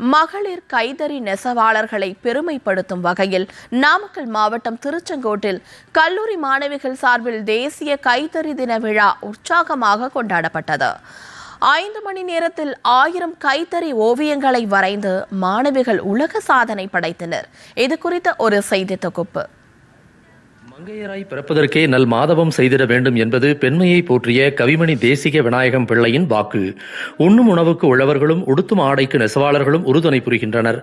மகளிர் கைத்தறி நெசவாளர்களை பெருமைப்படுத்தும் வகையில் நாமக்கல் மாவட்டம் திருச்செங்கோட்டில் கல்லூரி மாணவிகள் சார்பில் தேசிய கைத்தறி தின விழா உற்சாகமாக கொண்டாடப்பட்டது. 5 மணி நேரத்தில் 1000 கைத்தறி ஓவியங்களை வரைந்து மாணவிகள் உலக சாதனை படைத்தனர். இது குறித்த ஒரு செய்தி தொகுப்பு. மங்கையராய் பிறப்பதற்கே நல் மாதவம் செய்திட வேண்டும் என்பது பெண்மையை போற்றிய கவிமணி தேசிக விநாயகம் பிள்ளையின் வாக்கு. உண்ணும் உணவுக்கு உழவர்களும் உடுத்தும் ஆடைக்கு நெசவாளர்களும் உறுதுணை புரிகின்றனர்.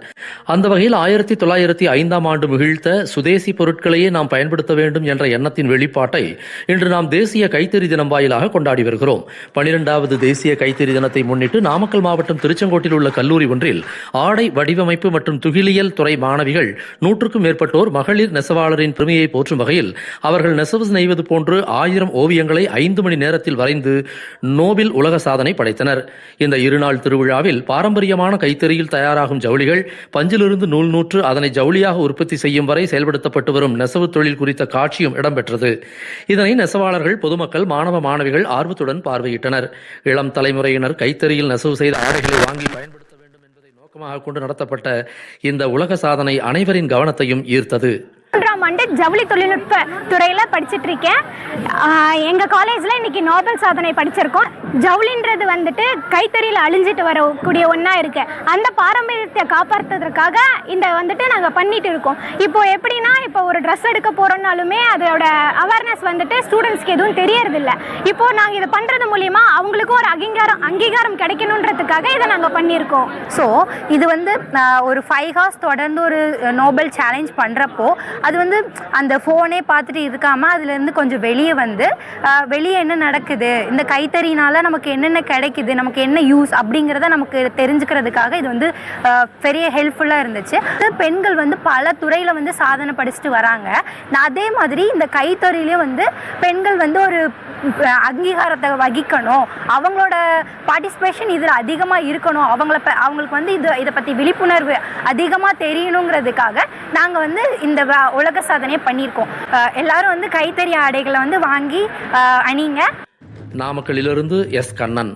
அந்த வகையில் 1905ஆம் ஆண்டு மிகிழ்த்த சுதேசி பொருட்களையே நாம் பயன்படுத்த வேண்டும் என்ற எண்ணத்தின் வெளிப்பாட்டை இன்று நாம் தேசிய கைத்தறி தினம் வாயிலாக கொண்டாடி வருகிறோம். 12வது தேசிய கைத்தறி தினத்தை முன்னிட்டு நாமக்கல் மாவட்டம் திருச்செங்கோட்டில் உள்ள கல்லூரி ஒன்றில் ஆடை வடிவமைப்பு மற்றும் துகிலியல் துறை மாணவிகள் 100க்கும் மேற்பட்டோர் மகளிர் நெசவாளரின் பெருமையை போற்றும் வகையில் அவர்கள் நெசவு நெய்வது போன்று 1000 ஓவியங்களை 5 மணி நேரத்தில் வரைந்து நோபல் உலக சாதனை படைத்தனர். இந்த இருநாள் திருவிழாவில் பாரம்பரியமான கைத்தறியில் தயாராகும் ஜவுளிகள் பஞ்சிலிருந்து நூல் நூற்று அதனை ஜவுளியாக உற்பத்தி செய்யும் வரை செயல்படுத்தப்பட்டு வரும் நெசவு தொழில் குறித்த காட்சியும் இடம்பெற்றது. இதனை நெசவாளர்கள், பொதுமக்கள், மாணவ மாணவிகள் ஆர்வத்துடன் பார்வையிட்டனர். இளம் தலைமுறையினர் கைத்தறியில் நெசவு செய்த ஆடைகளை வாங்கி பயன்படுத்த வேண்டும் என்பதை நோக்கமாக கொண்டு நடத்தப்பட்ட இந்த உலக சாதனை அனைவரின் கவனத்தையும் ஈர்த்தது. 3ஆம் ஆண்டு ஜவுளி தொழில்நுட்ப துறையில படிச்சுட்டு இருக்கேன். எங்க காலேஜ்ல இன்னைக்கு நோபல் சாதனை படிச்சிருக்கோம். ஜவுளின்றது வந்துட்டு கைத்தறியில் அழிஞ்சிட்டு வரக்கூடிய ஒன்றா இருக்கு. அந்த பாரம்பரியத்தை காப்பாற்றுறதுக்காக இந்த வந்துட்டு நாங்கள் பண்ணிட்டு இருக்கோம். இப்போ எப்படின்னா, இப்போ ஒரு ட்ரெஸ் எடுக்க போறோம்னாலுமே அதோட அவேர்னஸ் வந்துட்டு ஸ்டூடெண்ட்ஸ்க்கு எதுவும் தெரியறதில்ல. இப்போ நாங்கள் இதை பண்றது மூலியமா அவங்களுக்கும் ஒரு அங்கீகாரம் கிடைக்கணுன்றதுக்காக இதை நாங்கள் பண்ணியிருக்கோம். ஸோ இது வந்து ஒரு 5 ஹவர்ஸ் தொடர்ந்து ஒரு நோபல் சேலஞ்ச் பண்ணுறப்போ அது வந்து அந்த ஃபோனே பார்த்துட்டு இருக்காமல் அதுலேருந்து கொஞ்சம் வெளியே வந்து வெளியே என்ன நடக்குது, இந்த கைத்தறினால நமக்கு என்னென்ன கிடைக்குது, நமக்கு என்ன யூஸ் அப்படிங்கிறத நமக்கு தெரிஞ்சுக்கிறதுக்காக இது வந்து பெரிய ஹெல்ப்ஃபுல்லாக இருந்துச்சு. பெண்கள் வந்து பல துறையில் வந்து சாதனை படிச்சுட்டு வராங்க. அதே மாதிரி இந்த கைத்தறியிலே வந்து பெண்கள் வந்து ஒரு அங்கீகாரத்தை வகிக்கணும், அவங்களோட பார்ட்டிசிபேஷன் இதில் அதிகமாக இருக்கணும், அவங்களுக்கு வந்து இதை பற்றி விழிப்புணர்வு அதிகமாக தெரியணுங்கிறதுக்காக நாங்கள் வந்து இந்த உலக சாதனையை பண்ணியிருக்கோம். எல்லாரும் வந்து கைத்தறி ஆடைகளை வந்து வாங்கி அணிங்க. நாமக்கல்லிலிருந்து எஸ். கண்ணன்.